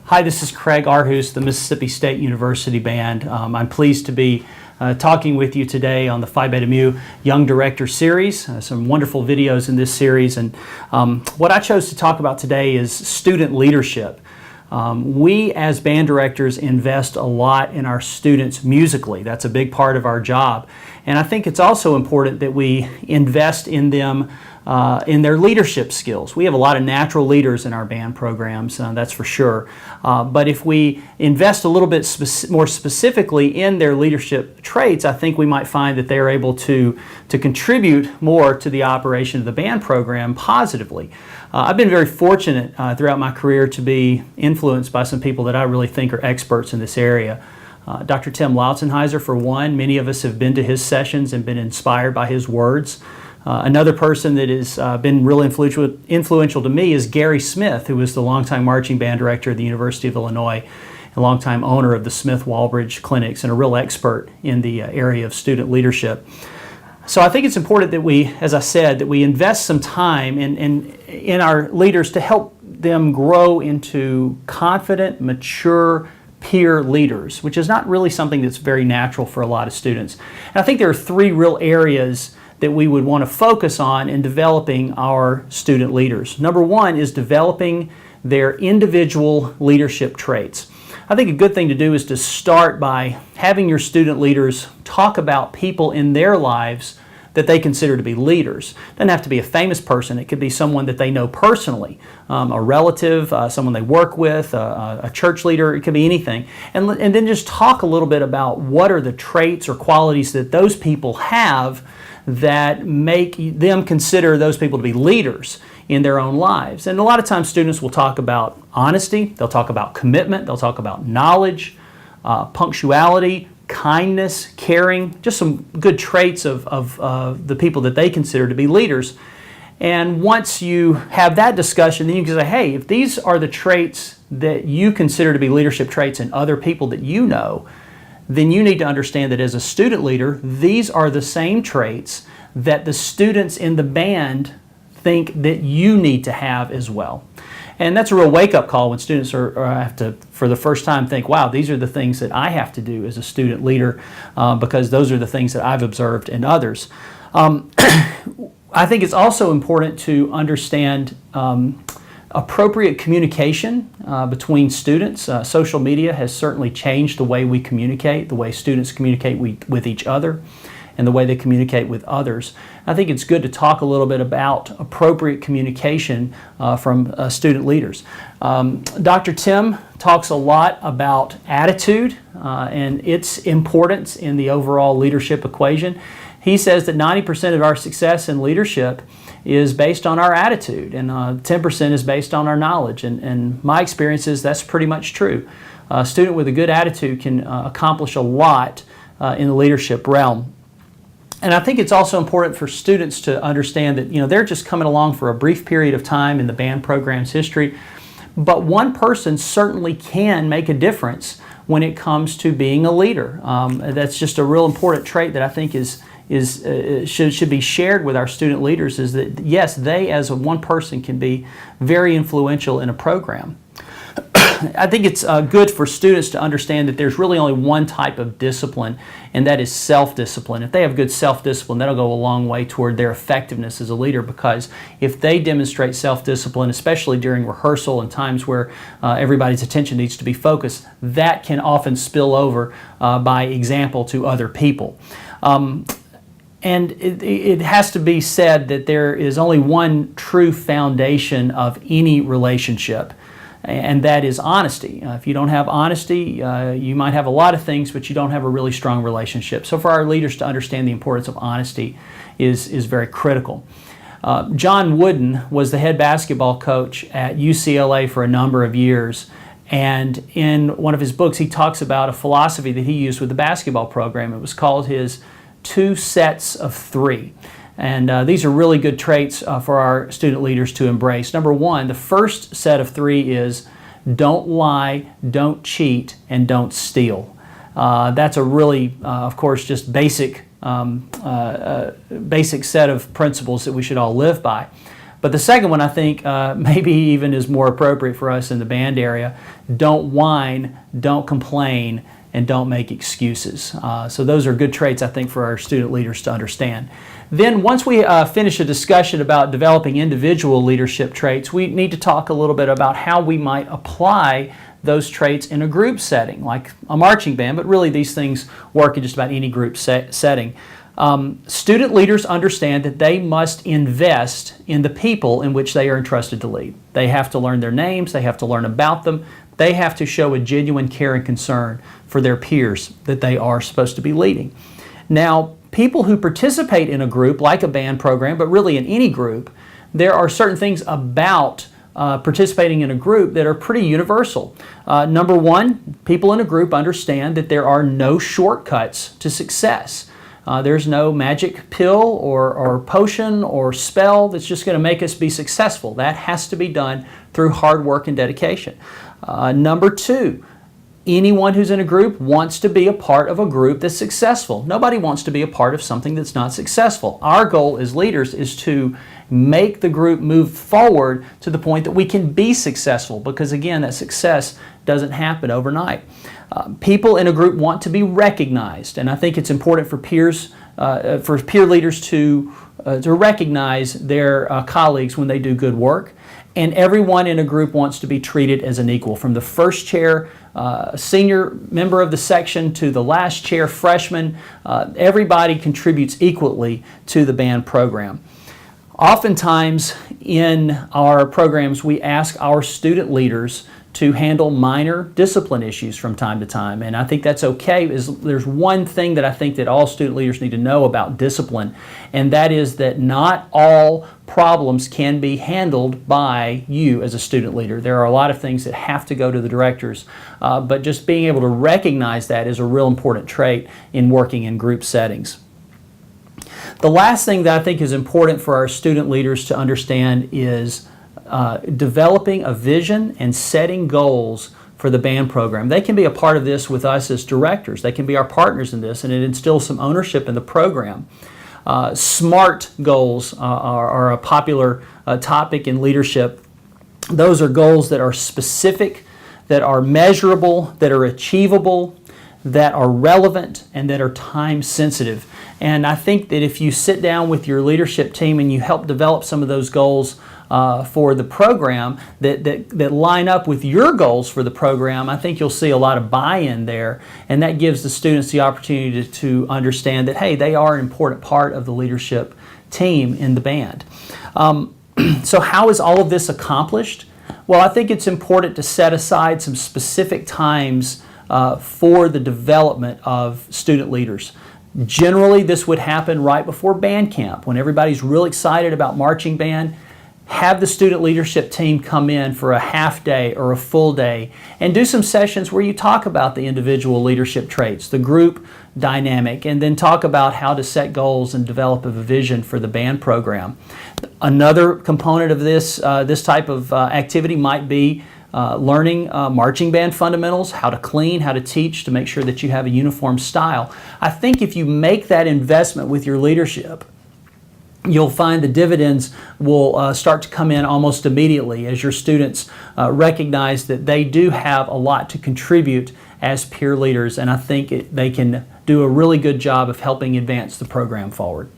Hi, this is Craig Arhus, the Mississippi State University Band. I'm pleased to be talking with you today on the Phi Beta Mu Young Director Series. Some wonderful videos in this series, and what I chose to talk about today is student leadership. We as band directors invest a lot in our students musically. That's a big part of our job. And I think it's also important that we invest in them in their leadership skills. We have a lot of natural leaders in our band programs, that's for sure. But if we invest a little bit more specifically in their leadership traits, I think we might find that they are able to contribute more to the operation of the band program positively. I've been very fortunate throughout my career to be influenced by some people that I really think are experts in this area. Dr. Tim Lautzenheiser, for one. Many of us have been to his sessions and been inspired by his words. Another person that has been real influential to me is Gary Smith, who was the longtime marching band director at the University of Illinois, a longtime owner of the Smith-Walbridge Clinics, and a real expert in the area of student leadership. So I think it's important that we, as I said, that we invest some time in our leaders to help them grow into confident, mature peer leaders, which is not really something that's very natural for a lot of students. And I think there are three real areas that we would want to focus on in developing our student leaders. Number one is developing their individual leadership traits. I think a good thing to do is to start by having your student leaders talk about people in their lives that they consider to be leaders. It doesn't have to be a famous person. It could be someone that they know personally, a relative, someone they work with, a church leader. It could be anything. And then just talk a little bit about what are the traits or qualities that those people have that make them consider those people to be leaders in their own lives. And a lot of times students will talk about honesty, they'll talk about commitment, they'll talk about knowledge, punctuality, kindness, caring, just some good traits of the people that they consider to be leaders. And once you have that discussion, then you can say, hey, if these are the traits that you consider to be leadership traits in other people that you know, then you need to understand that as a student leader, these are the same traits that the students in the band think that you need to have as well. And that's a real wake-up call when students have to, for the first time, think, wow, these are the things that I have to do as a student leader because those are the things that I've observed in others. I think it's also important to understand appropriate communication between students. Social media has certainly changed the way we communicate, the way students communicate with each other, and the way they communicate with others. I think it's good to talk a little bit about appropriate communication from student leaders. Dr. Tim talks a lot about attitude and its importance in the overall leadership equation. He says that 90% of our success in leadership is based on our attitude, and 10% is based on our knowledge. And my experience is that's pretty much true. A student with a good attitude can accomplish a lot in the leadership realm. And I think it's also important for students to understand that they're just coming along for a brief period of time in the band program's history, but one person certainly can make a difference when it comes to being a leader. That's just a real important trait that I think should be shared with our student leaders, is that yes, they as one person can be very influential in a program. I think it's good for students to understand that there's really only one type of discipline, and that is self-discipline. If they have good self-discipline, that'll go a long way toward their effectiveness as a leader, because if they demonstrate self-discipline, especially during rehearsal and times where everybody's attention needs to be focused, that can often spill over by example to other people. And it has to be said that there is only one true foundation of any relationship, and that is honesty. If you don't have honesty, you might have a lot of things, but you don't have a really strong relationship. So for our leaders to understand the importance of honesty is very critical. John Wooden was the head basketball coach at UCLA for a number of years, and in one of his books he talks about a philosophy that he used with the basketball program. It was called his 2 sets of 3. And these are really good traits for our student leaders to embrace. Number one, the first set of 3 is don't lie, don't cheat, and don't steal. That's a really, of course, just basic set of principles that we should all live by. But the second one, I think, maybe even is more appropriate for us in the band area. Don't whine, don't complain, and don't make excuses. So those are good traits, I think, for our student leaders to understand. Then once we finish a discussion about developing individual leadership traits, we need to talk a little bit about how we might apply those traits in a group setting, like a marching band, but really these things work in just about any group setting. Student leaders understand that they must invest in the people in which they are entrusted to lead. They have to learn their names, they have to learn about them, they have to show a genuine care and concern for their peers that they are supposed to be leading. Now, people who participate in a group, like a band program, but really in any group, there are certain things about participating in a group that are pretty universal. Number one, people in a group understand that there are no shortcuts to success. There's no magic pill or potion or spell that's just going to make us be successful. That has to be done through hard work and dedication. Number two, anyone who's in a group wants to be a part of a group that's successful. Nobody wants to be a part of something that's not successful. Our goal as leaders is to make the group move forward to the point that we can be successful, because again, that success doesn't happen overnight. People in a group want to be recognized, and I think it's important for peers, for peer leaders to recognize their colleagues when they do good work. And everyone in a group wants to be treated as an equal, from the first chair, senior member of the section, to the last chair, freshman. Everybody contributes equally to the band program. Oftentimes in our programs, we ask our student leaders to handle minor discipline issues from time to time, and I think that's okay. There's one thing that I think that all student leaders need to know about discipline, and that is that not all problems can be handled by you as a student leader. There are a lot of things that have to go to the directors, but just being able to recognize that is a real important trait in working in group settings. The last thing that I think is important for our student leaders to understand is developing a vision and setting goals for the band program. They can be a part of this with us as directors. They can be our partners in this, and it instills some ownership in the program. SMART goals are a popular topic in leadership. Those are goals that are specific, that are measurable, that are achievable, that are relevant, and that are time sensitive. And I think that if you sit down with your leadership team and you help develop some of those goals for the program that line up with your goals for the program, I think you'll see a lot of buy-in there, and that gives the students the opportunity to understand that, hey, they are an important part of the leadership team in the band. So how is all of this accomplished? Well, I think it's important to set aside some specific times for the development of student leaders. Generally, this would happen right before band camp, when everybody's real excited about marching band. Have the student leadership team come in for a half day or a full day and do some sessions where you talk about the individual leadership traits, the group dynamic, and then talk about how to set goals and develop a vision for the band program. Another component of this type of activity might be learning marching band fundamentals, how to clean, how to teach, to make sure that you have a uniform style. I think if you make that investment with your leadership, you'll find the dividends will start to come in almost immediately as your students recognize that they do have a lot to contribute as peer leaders, and I think they can do a really good job of helping advance the program forward.